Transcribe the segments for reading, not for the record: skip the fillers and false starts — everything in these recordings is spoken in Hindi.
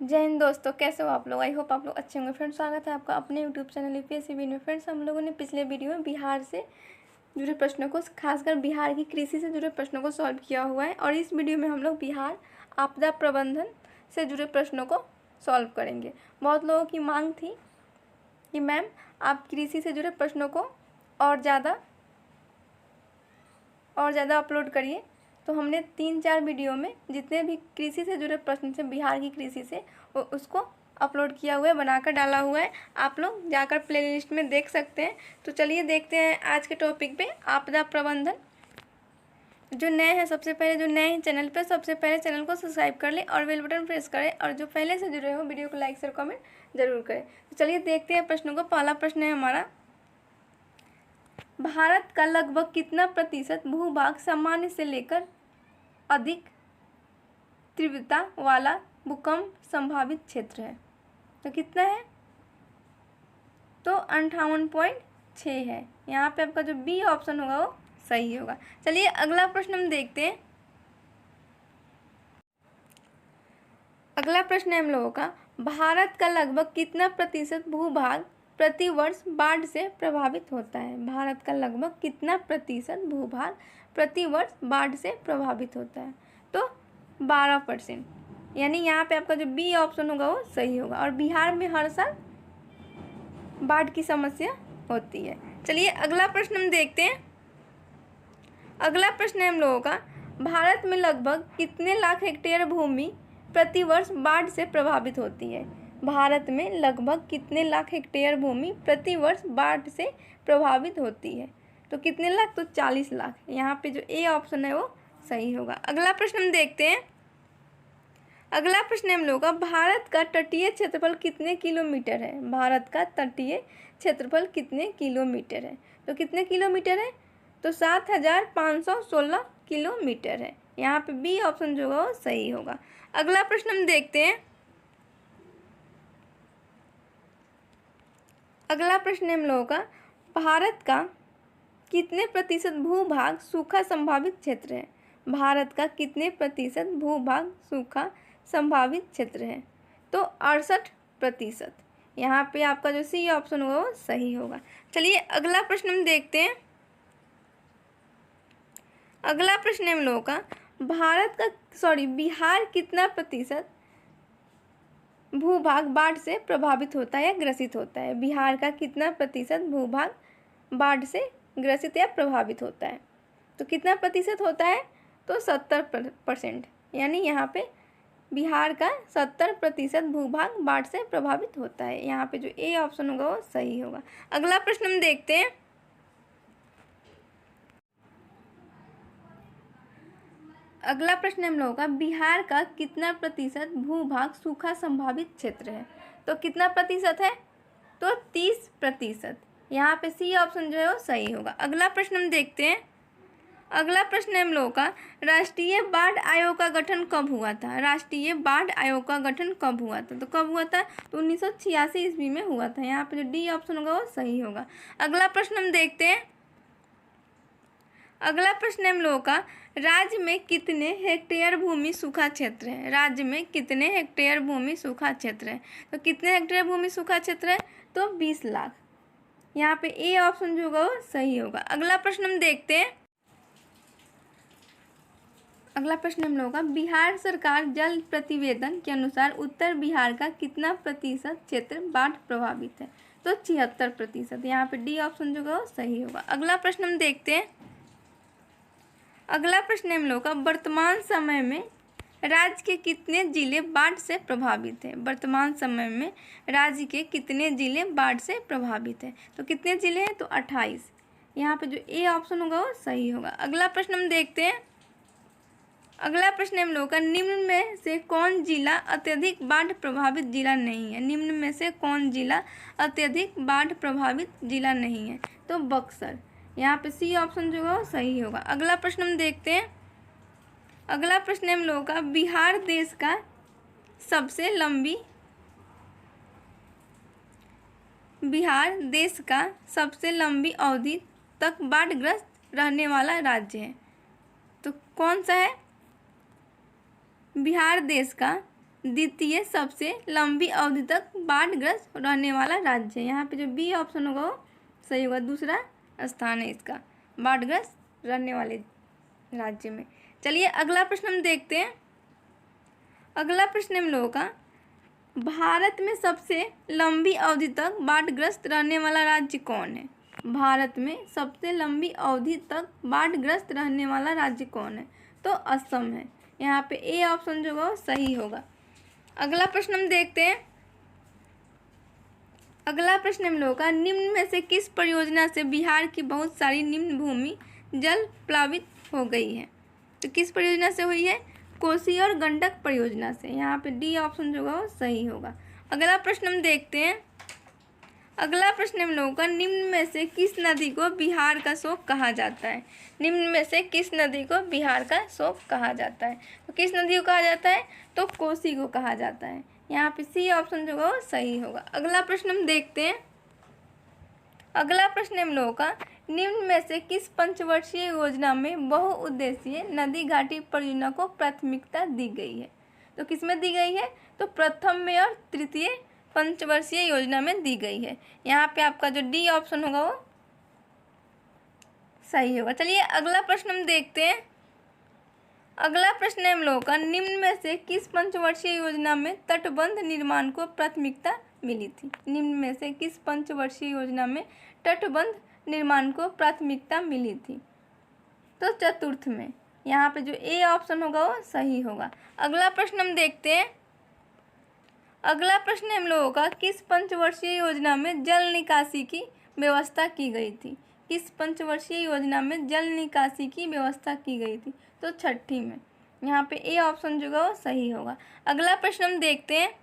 जय हिंद दोस्तों, कैसे हो आप लोग। आई होप आप लोग अच्छे होंगे। फ्रेंड्स, स्वागत है आपका अपने यूट्यूब चैनल यूपीएससी वीडियो में। फ्रेंड्स, हम लोगों ने पिछले वीडियो में बिहार से जुड़े प्रश्नों को, खासकर बिहार की कृषि से जुड़े प्रश्नों को सॉल्व किया हुआ है और इस वीडियो में हम लोग बिहार आपदा प्रबंधन से जुड़े प्रश्नों को सॉल्व करेंगे। बहुत लोगों की मांग थी कि मैम आप कृषि से जुड़े प्रश्नों को और ज़्यादा अपलोड करिए, तो हमने 3-4 वीडियो में जितने भी कृषि से जुड़े प्रश्न थे बिहार की कृषि से, वो उसको अपलोड किया हुआ है, बनाकर डाला हुआ है। आप लोग जाकर प्लेलिस्ट में देख सकते हैं। तो चलिए देखते हैं आज के टॉपिक पे, आपदा प्रबंधन। जो नए हैं, सबसे पहले जो नए हैं चैनल पे, सबसे पहले चैनल को सब्सक्राइब कर लें और बेल बटन प्रेस करें, और जो पहले से जुड़े हो वीडियो को लाइक शेयर कमेंट जरूर करें। तो चलिए देखते हैं प्रश्नों को। पहला प्रश्न है हमारा, भारत का लगभग कितना प्रतिशत भूभाग सामान्य से लेकर अधिक तीव्रता वाला भूकंप संभावित क्षेत्र है? तो कितना है? तो 58.6 है। यहाँ पे आपका जो बी ऑप्शन होगा वो सही होगा। चलिए अगला प्रश्न हम देखते हैं। अगला प्रश्न है हम लोगों का, भारत का लगभग कितना प्रतिशत भूभाग प्रति वर्ष बाढ़ से प्रभावित होता है? भारत का लगभग कितना प्रतिशत भूभाग प्रति वर्ष बाढ़ से प्रभावित होता है? तो 12%। यानी यहाँ पे आपका जो बी ऑप्शन होगा वो सही होगा। और बिहार में हर साल बाढ़ की समस्या होती है। चलिए अगला प्रश्न हम देखते हैं। अगला प्रश्न है हम लोगों का, भारत में लगभग कितने लाख हेक्टेयर भूमि प्रति वर्ष बाढ़ से प्रभावित होती है? भारत में लगभग कितने लाख हेक्टेयर भूमि प्रति वर्ष बाढ़ से प्रभावित होती है? तो कितने लाख? तो 40 लाख। यहाँ पे जो ए ऑप्शन है वो सही होगा। अगला प्रश्न हम देखते हैं। अगला प्रश्न है हम लोगों का, भारत का तटीय क्षेत्रफल कितने किलोमीटर है? भारत का तटीय क्षेत्रफल कितने किलोमीटर है? तो कितने किलोमीटर है? तो 7,516 किलोमीटर है। यहाँ पे बी ऑप्शन जो होगा वो सही होगा। अगला प्रश्न हम देखते हैं। अगला प्रश्न है हम लोगों का, भारत का कितने प्रतिशत भूभाग सूखा संभावित क्षेत्र है? भारत का कितने प्रतिशत भूभाग सूखा संभावित क्षेत्र है? तो 68%। यहाँ पे आपका जो सी ऑप्शन होगा वो सही होगा। चलिए अगला प्रश्न हम देखते हैं। अगला प्रश्न है हम लोगों का, बिहार कितना प्रतिशत भूभाग बाढ़ से प्रभावित होता है या ग्रसित होता है? बिहार का कितना प्रतिशत भूभाग बाढ़ से ग्रसित या प्रभावित होता है? तो कितना प्रतिशत होता है? तो 70%। यानी यहाँ पे बिहार का 70% भूभाग बाढ़ से प्रभावित होता है। यहाँ पे जो ए ऑप्शन होगा वो सही होगा। अगला प्रश्न हम देखते हैं। अगला प्रश्न हम लोगों का, बिहार का कितना प्रतिशत भूभाग सूखा संभावित क्षेत्र है? तो कितना प्रतिशत है? तो 30%। यहाँ पे सी ऑप्शन जो है वो सही होगा। अगला प्रश्न हम देखते हैं। अगला प्रश्न है हम लोगों का, राष्ट्रीय बाढ़ आयोग का गठन कब हुआ था? राष्ट्रीय बाढ़ आयोग का गठन कब हुआ था? तो कब हुआ था? तो 1986 ईस्वी में हुआ था। यहाँ पे जो डी ऑप्शन होगा वो सही होगा। अगला प्रश्न हम देखते हैं। अगला प्रश्न है हम लोगों का, राज्य में कितने हेक्टेयर भूमि सूखा क्षेत्र है? राज्य में कितने हेक्टेयर भूमि सूखा क्षेत्र है? तो कितने हेक्टेयर भूमि सूखा क्षेत्र है? तो 20 लाख। यहाँ पे ए ऑप्शन जो होगा वो सही होगा। अगला प्रश्न हम देखते हैं। अगला प्रश्न हम लोगों का, बिहार सरकार जल प्रतिवेदन के अनुसार उत्तर बिहार का कितना प्रतिशत क्षेत्र बाढ़ प्रभावित है? तो 76%। यहाँ पे डी ऑप्शन जो होगा वो सही होगा। अगला प्रश्न हम देखते हैं। अगला प्रश्न हम लोगों का, वर्तमान समय में राज्य के कितने जिले बाढ़ से प्रभावित हैं? वर्तमान समय में राज्य के कितने जिले बाढ़ से प्रभावित हैं? तो कितने जिले हैं? तो 28। यहाँ पे जो ए ऑप्शन होगा वो सही होगा। अगला प्रश्न हम देखते हैं। अगला प्रश्न हम लोगों का, निम्न में से कौन जिला अत्यधिक बाढ़ प्रभावित जिला नहीं है? निम्न में से कौन जिला अत्यधिक बाढ़ प्रभावित जिला नहीं है? तो बक्सर। यहाँ पे सी ऑप्शन जो होगा वो सही होगा। अगला प्रश्न हम देखते हैं। अगला प्रश्न हम लोगों का, बिहार देश का सबसे लंबी अवधि तक बाढ़ग्रस्त रहने वाला राज्य है। तो कौन सा है? बिहार देश का द्वितीय सबसे लंबी अवधि तक बाढ़ग्रस्त रहने वाला राज्य है। यहाँ पे जो बी ऑप्शन होगा वो सही होगा, दूसरा स्थान है इसका बाढ़ग्रस्त रहने वाले राज्य में। चलिए अगला प्रश्न हम देखते हैं। अगला प्रश्न हम लोगों का, भारत में सबसे लंबी अवधि तक बाढ़ग्रस्त रहने वाला राज्य कौन है? भारत में सबसे लंबी अवधि तक बाढ़ग्रस्त रहने वाला राज्य कौन है? तो असम है। यहाँ पे ए ऑप्शन जो होगा वो सही होगा। अगला प्रश्न हम देखते हैं। अगला प्रश्न हम लोगों का, निम्न में से किस परियोजना से बिहार की बहुत सारी निम्न भूमि जल प्लावित हो गई है? तो किस परियोजना से हुई है? कोसी और गंडक परियोजना से। यहाँ पे डी ऑप्शन जो होगा वो सही होगा। अगला प्रश्न हम देखते हैं। अगला प्रश्न हम लोगों का, निम्न में से किस नदी को बिहार का शोक कहा जाता है? निम्न में से किस नदी को बिहार का शोक कहा जाता है? तो किस नदी को कहा जाता है? तो कोसी को कहा जाता है। यहाँ पे सी ऑप्शन जो होगा वो सही होगा। अगला प्रश्न हम देखते हैं। अगला प्रश्न हम लोगों का, निम्न में से किस पंचवर्षीय योजना में बहुउद्देशीय नदी घाटी परियोजना को प्राथमिकता दी गई है? तो किसमें दी गई है? तो प्रथम में और तृतीय पंचवर्षीय योजना में दी गई है। यहाँ पे आपका जो डी ऑप्शन होगा वो सही होगा। चलिए अगला प्रश्न हम देखते हैं। अगला प्रश्न हम लोगों का, निम्न में से किस पंचवर्षीय योजना में तटबंध निर्माण को प्राथमिकता मिली थी? निम्न में से किस पंचवर्षीय योजना में तटबंध निर्माण को प्राथमिकता मिली थी? तो चतुर्थ में। यहाँ पे जो ए ऑप्शन होगा वो सही होगा। अगला प्रश्न हम देखते हैं। अगला प्रश्न हम लोगों का, किस पंचवर्षीय योजना में जल निकासी की व्यवस्था की गई थी? किस पंचवर्षीय योजना में जल निकासी की व्यवस्था की गई थी? तो छठी में। यहाँ पे ए ऑप्शन जो होगा वो सही होगा। अगला प्रश्न हम देखते हैं।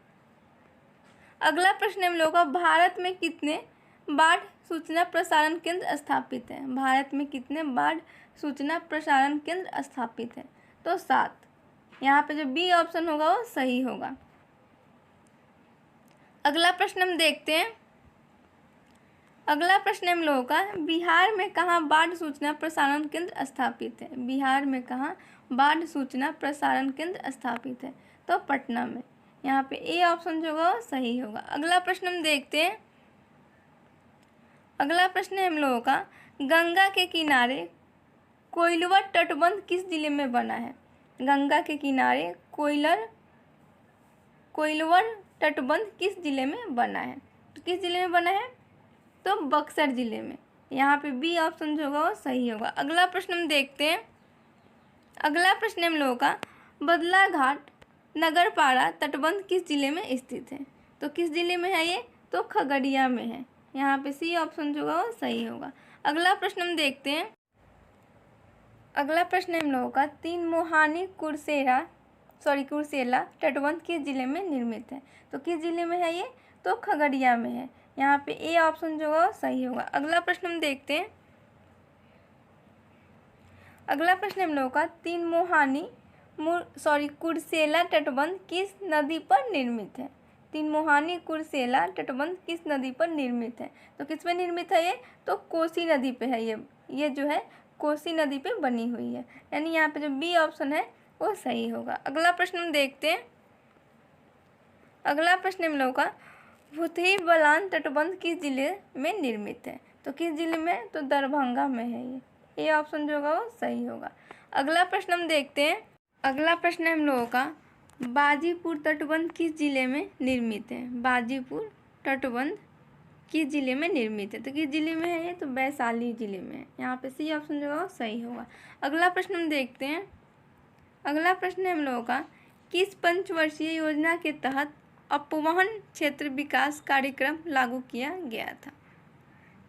अगला प्रश्न हम लोगों का, भारत में कितने बाढ़ सूचना प्रसारण केंद्र स्थापित हैं? भारत में कितने बाढ़ सूचना प्रसारण केंद्र स्थापित हैं? तो 7। यहाँ पे जो बी ऑप्शन होगा वो सही होगा। अगला प्रश्न हम देखते हैं। अगला प्रश्न हम लोगों का, बिहार में कहाँ बाढ़ सूचना प्रसारण केंद्र स्थापित है? बिहार में कहाँ बाढ़ सूचना प्रसारण केंद्र स्थापित है? तो पटना में। यहाँ पे ए ऑप्शन जो होगा वो सही होगा। अगला प्रश्न हम देखते हैं। अगला प्रश्न हम लोगों का, गंगा के किनारे कोइलवर तटबंध किस जिले में बना है? गंगा के किनारे कोइलवर तटबंध किस जिले में बना है? तो किस जिले में बना है? तो बक्सर जिले में। यहाँ पे बी ऑप्शन जो होगा वो सही होगा। अगला प्रश्न हम देखते हैं। अगला प्रश्न हम लोगों का, बदलाघाट नगरपाड़ा तटबंध किस जिले में स्थित है? तो किस जिले में है ये? तो खगड़िया में है। यहाँ पे सी ऑप्शन जो होगा वो सही होगा। अगला प्रश्न हम देखते हैं। अगला प्रश्न हम लोगों का, तीन मोहानी कुर्सेला तटबंध किस जिले में निर्मित है? तो किस जिले में है ये? तो खगड़िया में है। यहाँ पे ए ऑप्शन जो होगा सही होगा। अगला प्रश्न हम देखते हैं। अगला प्रश्न हम लोगों का, तीन मोहानी कुर्सेला तटबंध किस नदी पर निर्मित है? तीन मोहानी कुर्सेला तटबंध किस नदी पर निर्मित है? तो किस पे निर्मित है ये? तो कोसी नदी पे है। ये जो है कोसी नदी पे बनी हुई है। यानी यहाँ पे जो बी ऑप्शन है वो सही होगा। अगला प्रश्न हम देखते हैं। अगला प्रश्न हम लोगों का, भूतही बलान तटबंध किस जिले में निर्मित है? तो किस जिले में? तो दरभंगा में है ये। ए ऑप्शन जो होगा वो सही होगा। अगला प्रश्न हम देखते हैं। अगला प्रश्न हम लोगों का, बाजीपुर तटबंध किस जिले में निर्मित है? बाजीपुर तटबंध किस जिले में निर्मित है? तो किस जिले में है ये? तो वैशाली जिले में है। यहाँ पे सी ऑप्शन जो होगा सही होगा। अगला प्रश्न हम देखते हैं। अगला प्रश्न हम लोगों का, किस पंचवर्षीय योजना के तहत अपवहन क्षेत्र विकास कार्यक्रम लागू किया गया था?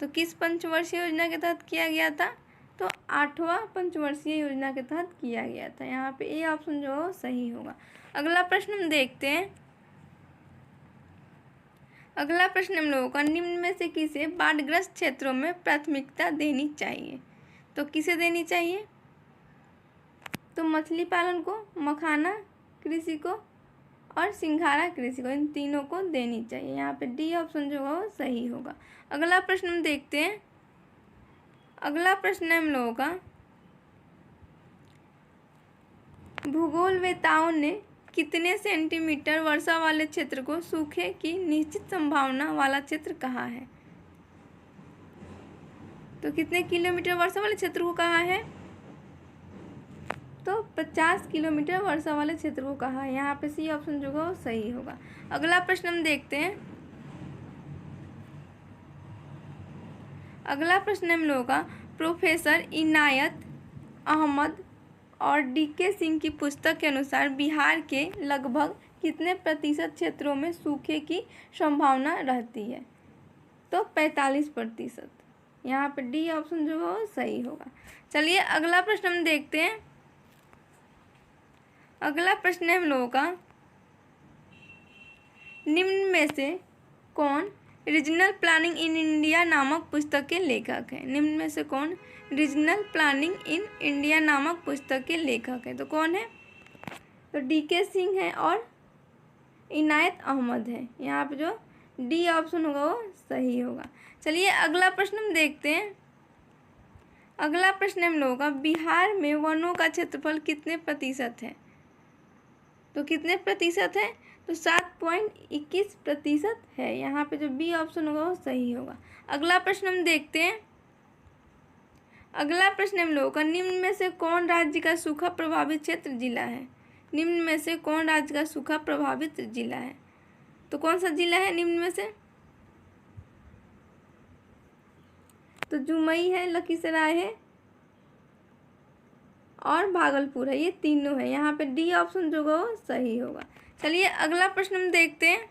तो किस पंचवर्षीय योजना के तहत किया गया था? तो 8वां पंचवर्षीय योजना के तहत किया गया था। यहाँ पे ए ऑप्शन जो हो सही होगा। अगला प्रश्न हम देखते हैं। अगला प्रश्न हम लोगों का, निम्न में से किसे बाढ़ग्रस्त क्षेत्रों में प्राथमिकता देनी चाहिए? तो किसे देनी चाहिए? तो मछली पालन को, मखाना कृषि को और सिंघाड़ा कृषि को, इन तीनों को देनी चाहिए। यहाँ पे डी ऑप्शन जो होगा वो सही होगा। अगला प्रश्न हम देखते हैं। अगला प्रश्न हम लोगों का, भूगोलवेताओं ने कितने सेंटीमीटर वर्षा वाले क्षेत्र को सूखे की निश्चित संभावना वाला क्षेत्र कहा है? तो कितने किलोमीटर वर्षा वाले क्षेत्र को कहा है? तो 50 किलोमीटर वर्षा वाले क्षेत्र को कहा है। यहाँ पे सी ऑप्शन जो होगा वो सही होगा। अगला प्रश्न हम देखते हैं। अगला प्रश्न हम लोगों का प्रोफेसर इनायत अहमद और डीके सिंह की पुस्तक के अनुसार बिहार के लगभग कितने प्रतिशत क्षेत्रों में सूखे की संभावना रहती है? तो 45%। यहाँ पे डी ऑप्शन जो है सही होगा। चलिए अगला प्रश्न हम देखते हैं। अगला प्रश्न है हम लोगों का, निम्न में से कौन रीजनल प्लानिंग इन इंडिया नामक पुस्तक के लेखक है? निम्न में से कौन रीजनल प्लानिंग इन इंडिया नामक पुस्तक के लेखक है? तो कौन है? तो डीके सिंह है और इनायत अहमद है। यहाँ पे जो डी ऑप्शन होगा वो सही होगा। चलिए अगला प्रश्न हम देखते हैं। अगला प्रश्न हम लोगों का, बिहार में वनों का क्षेत्रफल कितने प्रतिशत है? तो कितने प्रतिशत है? तो 7.21% है। यहाँ पे जो बी ऑप्शन होगा वो सही होगा। अगला प्रश्न हम देखते हैं। अगला प्रश्न हम लोगों का, निम्न में से कौन राज्य का सूखा प्रभावित क्षेत्र जिला है? निम्न में से कौन राज्य का सूखा प्रभावित जिला है? तो कौन सा जिला है निम्न में से? तो जमुई है, लखीसराय है और भागलपुर है। ये तीनों है। यहाँ पे डी ऑप्शन जो होगा वो सही होगा। चलिए अगला प्रश्न हम देखते हैं।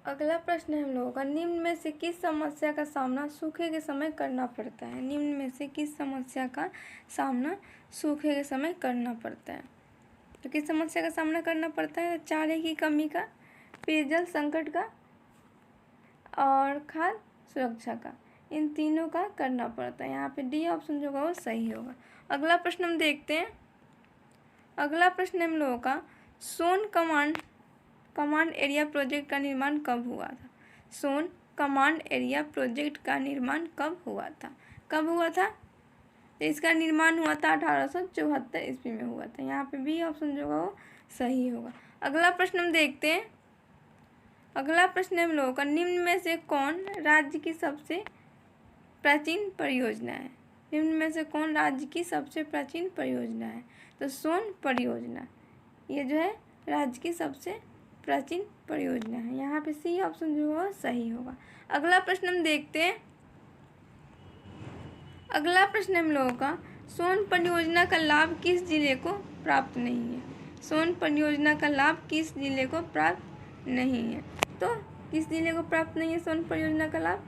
अगला प्रश्न है हम लोगों का, निम्न में से किस समस्या का सामना सूखे के समय करना पड़ता है? निम्न में से किस समस्या का सामना सूखे के समय करना पड़ता है? तो किस समस्या का सामना करना पड़ता है? चारे की कमी का, पेयजल संकट का और खाद्य सुरक्षा का। इन तीनों का करना पड़ता है। यहाँ पे डी ऑप्शन जो होगा वो सही होगा। अगला प्रश्न हम देखते हैं। अगला प्रश्न हम लोगों का, सोन कमांड एरिया प्रोजेक्ट का निर्माण कब हुआ था? सोन कमांड एरिया प्रोजेक्ट का निर्माण कब हुआ था? कब हुआ था? तो इसका निर्माण हुआ था 1874 ईस्वी में हुआ था। यहाँ पे बी ऑप्शन जो होगा वो सही होगा। अगला प्रश्न हम देखते हैं। अगला प्रश्न हम लोगों का, निम्न में से कौन राज्य की सबसे प्राचीन परियोजना है? निम्न में से कौन राज्य की सबसे प्राचीन परियोजना है? तो सोन परियोजना ये जो है राज्य की सबसे प्राचीन परियोजना है। यहाँ पे सी ऑप्शन जो होगा सही होगा। अगला प्रश्न हम देखते हैं। अगला प्रश्न हम लोगों का, सोन परियोजना का लाभ किस जिले को प्राप्त नहीं है? सोन परियोजना का लाभ किस जिले को प्राप्त नहीं है? तो किस जिले को प्राप्त नहीं है सोन परियोजना का लाभ?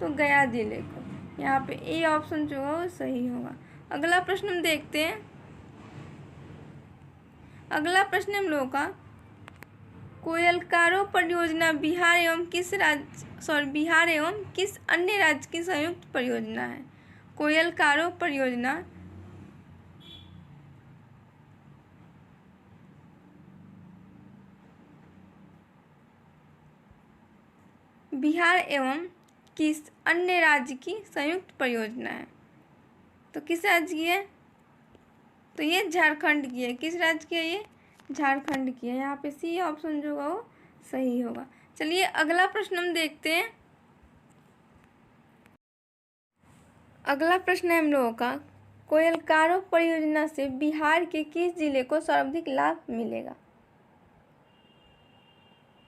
तो गया जिले को। यहाँ पे ए ऑप्शन जो होगा वो सही होगा। अगला प्रश्न हम देखते हैं। अगला प्रश्न हम लोगों का, कोयलकारो परियोजना बिहार एवं किस अन्य राज्य की संयुक्त परियोजना है? कोयलकारो परियोजना बिहार एवं किस अन्य राज्य की संयुक्त परियोजना है? तो किस राज्य की है? तो ये झारखंड की है। किस राज्य की है? ये झारखंड की है। यहाँ पे सी ऑप्शन जो होगा वो सही होगा। चलिए अगला प्रश्न हम देखते हैं। अगला प्रश्न है हम लोगों का, कोयलकारो परियोजना से बिहार के किस जिले को सर्वाधिक लाभ मिलेगा?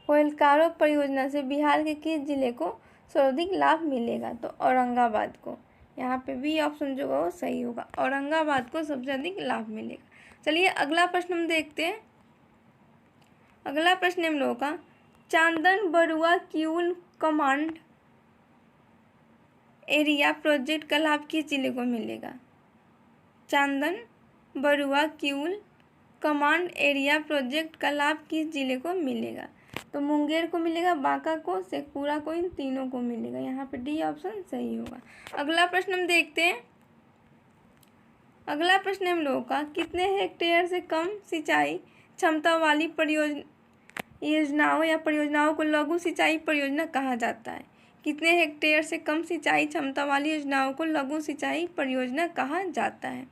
कोयलकारो परियोजना से बिहार के किस जिले को सर्वाधिक लाभ मिलेगा? तो औरंगाबाद को। यहाँ पे बी ऑप्शन जो होगा वो सही होगा। औरंगाबाद को सबसे अधिक लाभ मिलेगा। चलिए अगला प्रश्न हम देखते हैं। अगला प्रश्न हम लोगों का, Chandan Barua Kiul command area project का लाभ किस जिले को मिलेगा? Chandan Barua Kiul command area project का लाभ किस जिले को मिलेगा? तो मुंगेर को मिलेगा, बांका को, शेखपुरा को, इन तीनों को मिलेगा। यहाँ पे डी ऑप्शन सही होगा। अगला प्रश्न हम देखते हैं। अगला प्रश्न हम लोगों का, कितने हेक्टेयर से कम सिंचाई क्षमता वाली परियोजनाओं को लघु सिंचाई परियोजना कहा जाता है? कितने हेक्टेयर से कम सिंचाई क्षमता वाली योजनाओं को लघु सिंचाई परियोजना कहा जाता है?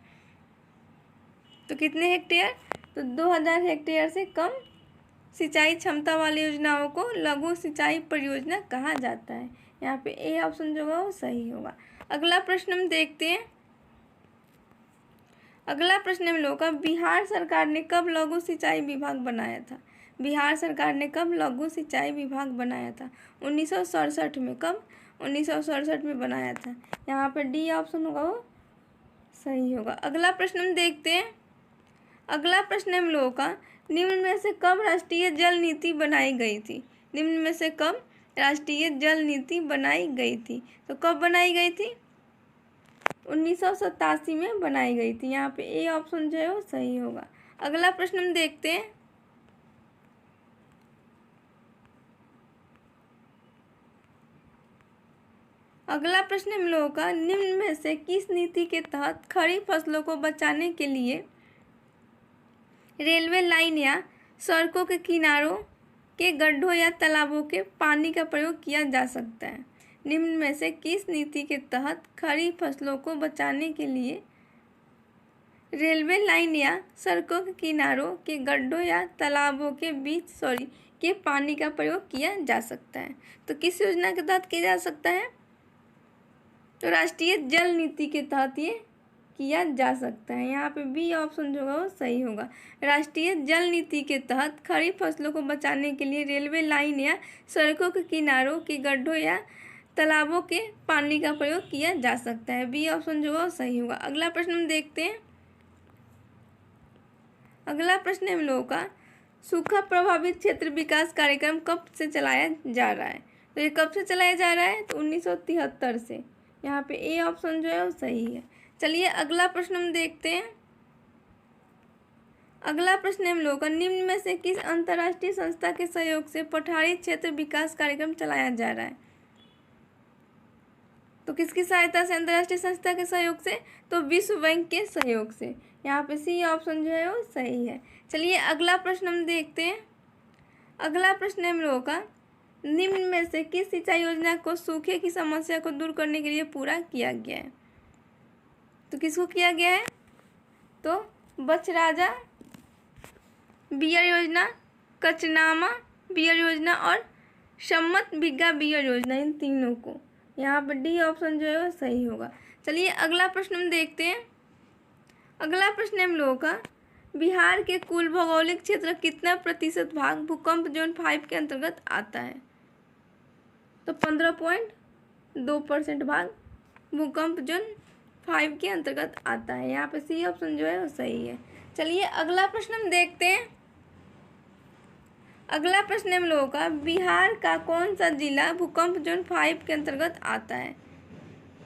तो कितने हेक्टेयर? तो 2000 हेक्टेयर से कम सिंचाई क्षमता वाली योजनाओं को लघु सिंचाई परियोजना कहा जाता है। यहाँ पे ए ऑप्शन जो होगा वो सही होगा। अगला प्रश्न हम देखते हैं। अगला प्रश्न हम लोगों का, बिहार सरकार ने कब लघु सिंचाई विभाग बनाया था? बिहार सरकार ने कब लघु सिंचाई विभाग बनाया था? 1967 में। कब? 1967 में बनाया था। यहाँ पर डी ऑप्शन होगा वो सही होगा। अगला प्रश्न हम देखते हैं। अगला प्रश्न हम लोगों का, निम्न में से कब राष्ट्रीय जल नीति बनाई गई थी? निम्न में से कब राष्ट्रीय जल नीति बनाई गई थी? तो कब बनाई गई थी? 1987 में बनाई गई थी। यहाँ पे ए ऑप्शन जो है वो सही होगा। अगला प्रश्न हम देखते हैं। अगला प्रश्न हम लोगों का, निम्न में से किस नीति के तहत खरीफ फसलों को बचाने के लिए रेलवे लाइन या सड़कों के किनारों के गड्ढों या तालाबों के पानी का प्रयोग किया जा सकता है? निम्न में से किस नीति के तहत खरीफ फसलों को बचाने के लिए रेलवे लाइन या सड़कों के किनारों के गड्ढों या तालाबों के बीच के पानी का प्रयोग किया जा सकता है? तो किस योजना के तहत किया जा सकता है? तो राष्ट्रीय जल नीति के तहत ये किया जा सकता है। यहाँ पे बी ऑप्शन जो होगा वो सही होगा। राष्ट्रीय जल नीति के तहत खरीफ फसलों को बचाने के लिए रेलवे लाइन या सड़कों के किनारों के गड्ढों या तालाबों के पानी का प्रयोग किया जा सकता है। बी ऑप्शन जो होगा वो सही होगा। अगला प्रश्न हम देखते हैं। अगला प्रश्न हम लोगों का, सूखा प्रभावित क्षेत्र विकास कार्यक्रम कब से चलाया जा रहा है? तो ये कब से चलाया जा रहा है? तो 1973 से। यहाँ पे ए ऑप्शन जो है वो सही है। चलिए अगला प्रश्न हम देखते हैं। अगला प्रश्न हम लोगों का, निम्न में से किस अंतर्राष्ट्रीय संस्था के सहयोग से पठारी क्षेत्र विकास कार्यक्रम चलाया जा रहा है? तो किसकी सहायता से? अंतर्राष्ट्रीय संस्था के सहयोग से। तो विश्व बैंक के सहयोग से। यहाँ पे सी ऑप्शन जो है वो सही है। चलिए अगला प्रश्न हम देखते हैं। अगला प्रश्न हम लोगों का, निम्न में से किस सिंचाई योजना को सूखे की समस्या को दूर करने के लिए पूरा किया गया है? तो किसको किया गया है? तो बछराजा बियर योजना, कचनामा बियर योजना और सम्मत बिग्गा बियर योजना, इन तीनों को। यहाँ पर डी ऑप्शन जो है वो सही होगा। चलिए अगला प्रश्न हम देखते हैं। अगला प्रश्न हम लोगों का, बिहार के कुल भौगोलिक क्षेत्र कितना प्रतिशत भाग भूकंप जोन 5 के अंतर्गत आता है? तो 15.2% भाग भूकंप जोन 5 के अंतर्गत आता है। यहाँ पे सी ऑप्शन जो है वो सही है। चलिए अगला प्रश्न हम देखते हैं। अगला प्रश्न हम लोगों का, बिहार का कौन सा जिला भूकंप जोन 5 के अंतर्गत आता है?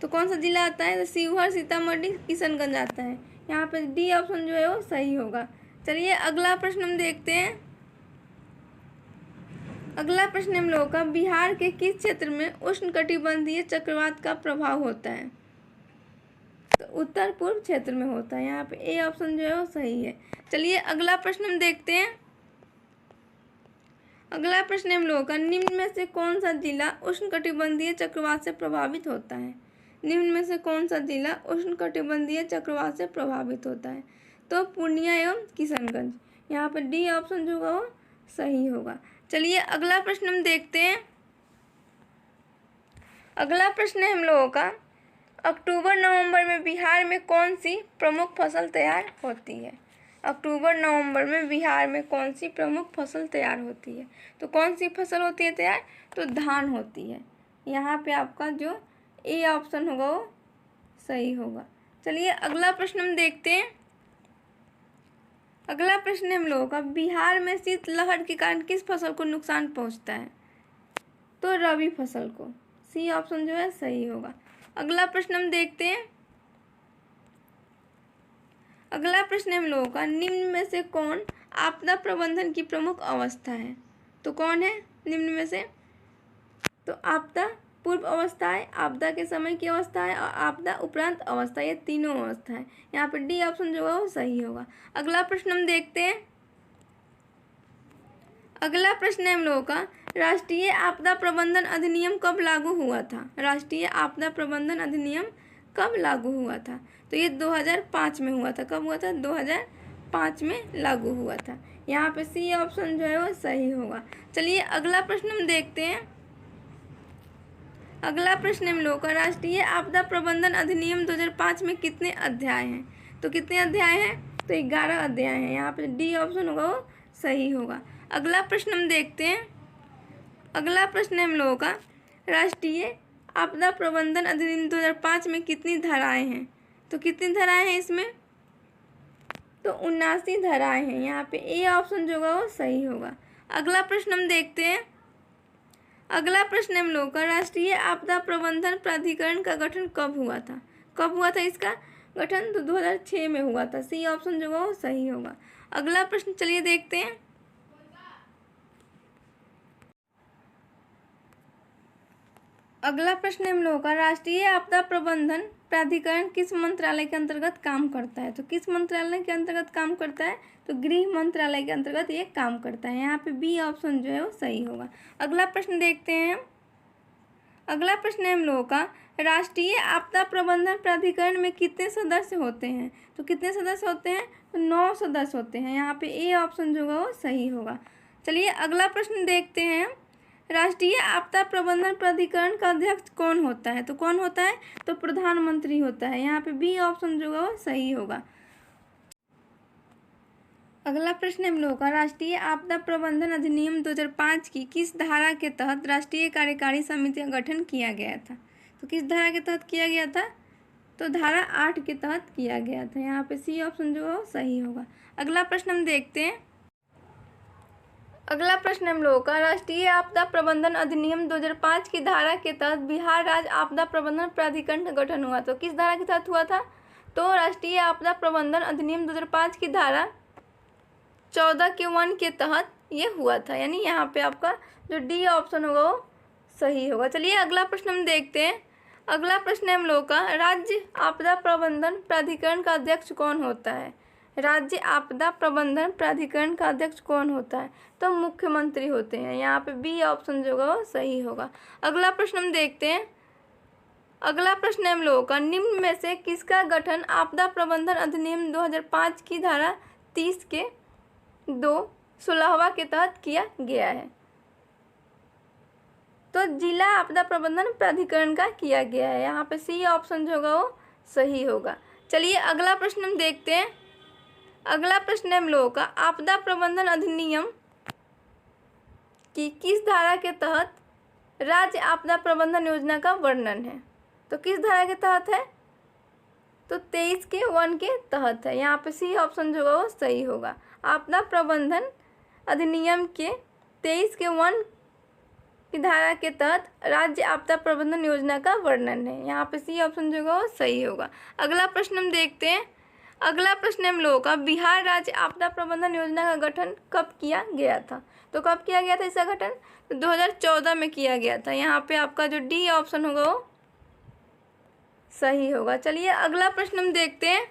तो कौन सा जिला आता है? तो शिवहर, सीतामढ़ी, किशनगंज आता है। यहाँ पे डी ऑप्शन जो है वो सही होगा। चलिए अगला प्रश्न हम देखते हैं। अगला प्रश्न हम लोगों का, बिहार के किस क्षेत्र में उष्णकटिबंधीय चक्रवात का प्रभाव होता है? तो उत्तर पूर्व क्षेत्र में होता है। यहाँ पे ए ऑप्शन जो है वो सही है। चलिए अगला प्रश्न हम देखते हैं। अगला प्रश्न हम लोगों का, निम्न में से कौन सा जिला उष्णकटिबंधीय चक्रवात से प्रभावित होता है? निम्न में से कौन सा जिला उष्णकटिबंधीय चक्रवात से प्रभावित होता है? तो पूर्णिया एवं किशनगंज। यहाँ पर डी ऑप्शन जो होगा वो सही होगा। चलिए अगला प्रश्न हम देखते हैं। अगला प्रश्न है हम लोगों का, अक्टूबर नवंबर में बिहार में कौन सी प्रमुख फसल तैयार होती है? अक्टूबर नवंबर में बिहार में कौन सी प्रमुख फसल तैयार होती है? तो कौन सी फसल होती है तैयार? तो धान होती है। यहाँ पे आपका जो ए ऑप्शन होगा वो सही होगा। चलिए अगला प्रश्न हम देखते हैं। अगला प्रश्न हम लोगों का, बिहार में शीतलहर के कारण किस फसल को नुकसान पहुंचता है? तो रबी फसल को। सी ऑप्शन जो है सही होगा। अगला प्रश्न हम देखते हैं। अगला प्रश्न हम लोगों का, निम्न में से कौन आपदा प्रबंधन की प्रमुख अवस्था है? तो कौन है निम्न में से? तो आपदा पूर्व अवस्था है, आपदा के समय की अवस्था है और आपदा उपरांत अवस्था, ये तीनों अवस्था है। यहाँ पर डी ऑप्शन जो है वो सही होगा। अगला प्रश्न हम देखते हैं। अगला प्रश्न है हम लोगों का, राष्ट्रीय आपदा प्रबंधन अधिनियम कब लागू हुआ था? राष्ट्रीय आपदा प्रबंधन अधिनियम कब लागू हुआ था? तो ये 2005 में हुआ था। कब हुआ था? 2005 में लागू हुआ था। यहाँ पे सी ऑप्शन जो है वो सही होगा। चलिए अगला प्रश्न हम देखते हैं। अगला प्रश्न हम लोग का, राष्ट्रीय आपदा प्रबंधन अधिनियम 2005 में कितने अध्याय हैं? तो कितने अध्याय हैं? तो 11 अध्याय हैं। यहाँ पे डी ऑप्शन होगा वो सही होगा। अगला प्रश्न हम देखते हैं। अगला प्रश्न हम लोगों का, राष्ट्रीय आपदा प्रबंधन अधिनियम 2005 में कितनी धाराएं हैं? तो कितनी धाराएं हैं इसमें? तो 79 धाराएं हैं। यहाँ पे ए ऑप्शन जो होगा वो सही होगा। अगला प्रश्न हम देखते हैं। अगला प्रश्न हम लोग का, राष्ट्रीय आपदा प्रबंधन प्राधिकरण का गठन कब हुआ था? कब हुआ था इसका गठन? तो 2006 में हुआ था। सी ऑप्शन जो होगा वो सही होगा। अगला प्रश्न चलिए देखते हैं। अगला प्रश्न हम लोगों का, राष्ट्रीय आपदा प्रबंधन प्राधिकरण किस मंत्रालय के अंतर्गत काम करता है? तो किस मंत्रालय के अंतर्गत काम करता है? तो गृह मंत्रालय के अंतर्गत ये काम करता है। यहाँ पे बी ऑप्शन जो है वो सही होगा। अगला प्रश्न देखते हैं हम। अगला प्रश्न है हम लोगों का, राष्ट्रीय आपदा प्रबंधन प्राधिकरण में कितने सदस्य होते हैं? तो कितने सदस्य होते हैं? तो 9 सदस्य होते हैं। यहाँ पे ए ऑप्शन जो होगा वो सही होगा। चलिए अगला प्रश्न देखते हैं। राष्ट्रीय आपदा प्रबंधन प्राधिकरण का अध्यक्ष कौन होता है? तो कौन होता है? तो प्रधानमंत्री होता है। यहाँ पे बी ऑप्शन जो होगा वो सही होगा। अगला प्रश्न हम लोगों का, राष्ट्रीय आपदा प्रबंधन अधिनियम 2005 की किस धारा के तहत राष्ट्रीय कार्यकारी समिति का गठन किया गया था? तो किस धारा के तहत किया गया था? तो धारा 8 के तहत किया गया था। यहाँ पे सी ऑप्शन जो है सही होगा। अगला प्रश्न हम देखते हैं। अगला प्रश्न हम लोगों का, राष्ट्रीय आपदा प्रबंधन अधिनियम 2005 की धारा के तहत बिहार राज्य आपदा प्रबंधन प्राधिकरण का गठन हुआ। तो किस धारा के तहत हुआ था? तो राष्ट्रीय आपदा प्रबंधन अधिनियम 2005 की धारा 14 के 1 के तहत ये हुआ था। यानी यहाँ पे आपका जो डी ऑप्शन होगा वो सही होगा। चलिए अगला प्रश्न हम देखते हैं। अगला प्रश्न हम लोग का, राज्य आपदा प्रबंधन प्राधिकरण का अध्यक्ष कौन होता है? राज्य आपदा प्रबंधन प्राधिकरण का अध्यक्ष कौन होता है? तो मुख्यमंत्री होते हैं। यहाँ पे बी ऑप्शन जो होगा वो सही होगा। अगला प्रश्न हम देखते हैं। अगला प्रश्न हम लोगों का, निम्न में से किसका गठन आपदा प्रबंधन अधिनियम 2005 की धारा 30 के 2(16) के तहत किया गया है? तो जिला आपदा प्रबंधन प्राधिकरण का किया गया है। यहाँ पे सी ऑप्शन जो होगा वो सही होगा। चलिए अगला प्रश्न हम देखते हैं। अगला प्रश्न हम लोगों का, आपदा प्रबंधन अधिनियम की किस धारा के तहत राज्य आपदा प्रबंधन योजना का वर्णन है? तो किस धारा के तहत है? तो 23 के 1 के तहत है। यहाँ पे सी ऑप्शन जो होगा वो सही होगा। आपदा प्रबंधन अधिनियम के 23 के 1 की धारा के तहत राज्य आपदा प्रबंधन योजना का वर्णन है। यहाँ पे सी ऑप्शन जो होगा वो सही होगा। अगला प्रश्न हम देखते हैं। अगला प्रश्न हम लोगों का, बिहार राज्य आपदा प्रबंधन योजना का गठन कब किया गया था? तो कब किया गया था इसका गठन? तो 2014 में किया गया था। यहाँ पे आपका जो डी ऑप्शन होगा वो सही होगा। चलिए अगला प्रश्न हम देखते हैं।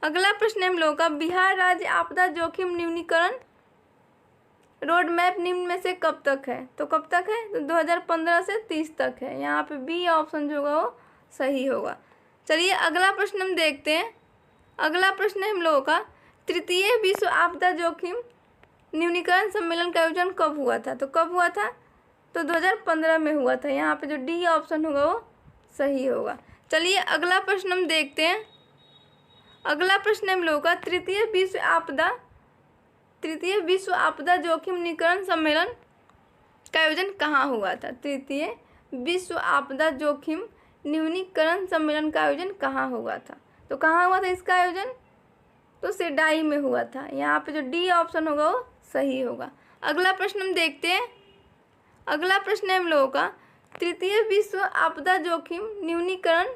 अगला प्रश्न हम लोगों का, बिहार राज्य आपदा जोखिम न्यूनीकरण रोड मैप निम्न में से कब तक है? तो कब तक है? तो 2015 से 30 तक है। यहाँ पे बी ऑप्शन जो होगा वो सही होगा। चलिए अगला प्रश्न हम देखते हैं। अगला प्रश्न हम लोगों का, तृतीय विश्व आपदा जोखिम न्यूनीकरण सम्मेलन का आयोजन कब हुआ था? तो कब हुआ था? तो 2015 में हुआ था। यहाँ पे जो डी ऑप्शन होगा वो सही होगा। चलिए अगला प्रश्न हम देखते हैं। अगला प्रश्न हम लोगों का, तृतीय विश्व आपदा जोखिम न्यूनीकरण सम्मेलन का आयोजन कहाँ हुआ था? तृतीय विश्व आपदा जोखिम न्यूनीकरण सम्मेलन का आयोजन कहाँ हुआ था? तो कहाँ हुआ था इसका आयोजन? तो सेडाई में हुआ था। यहाँ पे जो डी ऑप्शन होगा वो सही होगा। अगला प्रश्न हम देखते हैं। अगला प्रश्न है हम लोगों का, तृतीय विश्व आपदा जोखिम न्यूनीकरण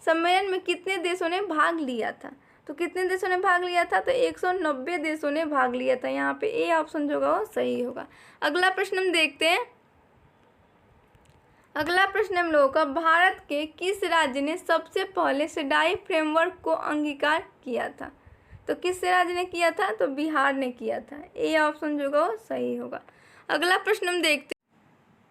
सम्मेलन में कितने देशों ने भाग लिया था? तो कितने देशों ने भाग लिया था? तो 190 देशों ने भाग लिया था। यहाँ पे ए ऑप्शन जो होगा वो सही होगा। अगला प्रश्न हम देखते हैं। अगला प्रश्न हम लोगों का, भारत के किस राज्य ने सबसे पहले सेडाई फ्रेमवर्क को अंगीकार किया था? तो किस राज्य ने किया था? तो बिहार ने किया था। ए ऑप्शन जो होगा वो सही होगा। अगला प्रश्न हम देखते हैं।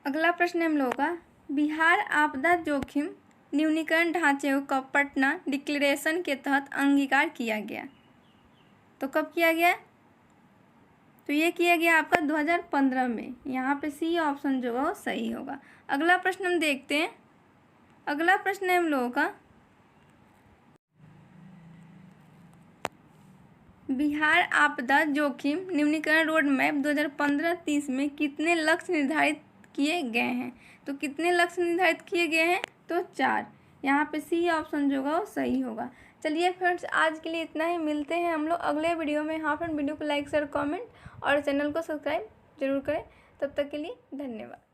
अगला प्रश्न हम लोगों का, बिहार आपदा जोखिम न्यूनीकरण ढांचे का पटना डिक्लेरेशन के तहत अंगीकार किया गया। तो कब किया गया? तो ये किया गया आपका 2015 में। यहाँ पे सी ऑप्शन जो है वो सही होगा। अगला प्रश्न हम देखते हैं। अगला प्रश्न है हम लोगों का, बिहार आपदा जोखिम निम्नीकरण रोड मैप 2015-30 में कितने लक्ष्य निर्धारित किए गए हैं? तो कितने लक्ष्य निर्धारित किए गए हैं? तो 4। यहाँ पे सी ऑप्शन जो होगा वो सही होगा। चलिए फ्रेंड्स, आज के लिए इतना ही। मिलते हैं हम लोग अगले वीडियो में। हाँ फ्रेंड, वीडियो को लाइक शेयर कमेंट और चैनल को सब्सक्राइब जरूर करें। तब तक के लिए धन्यवाद।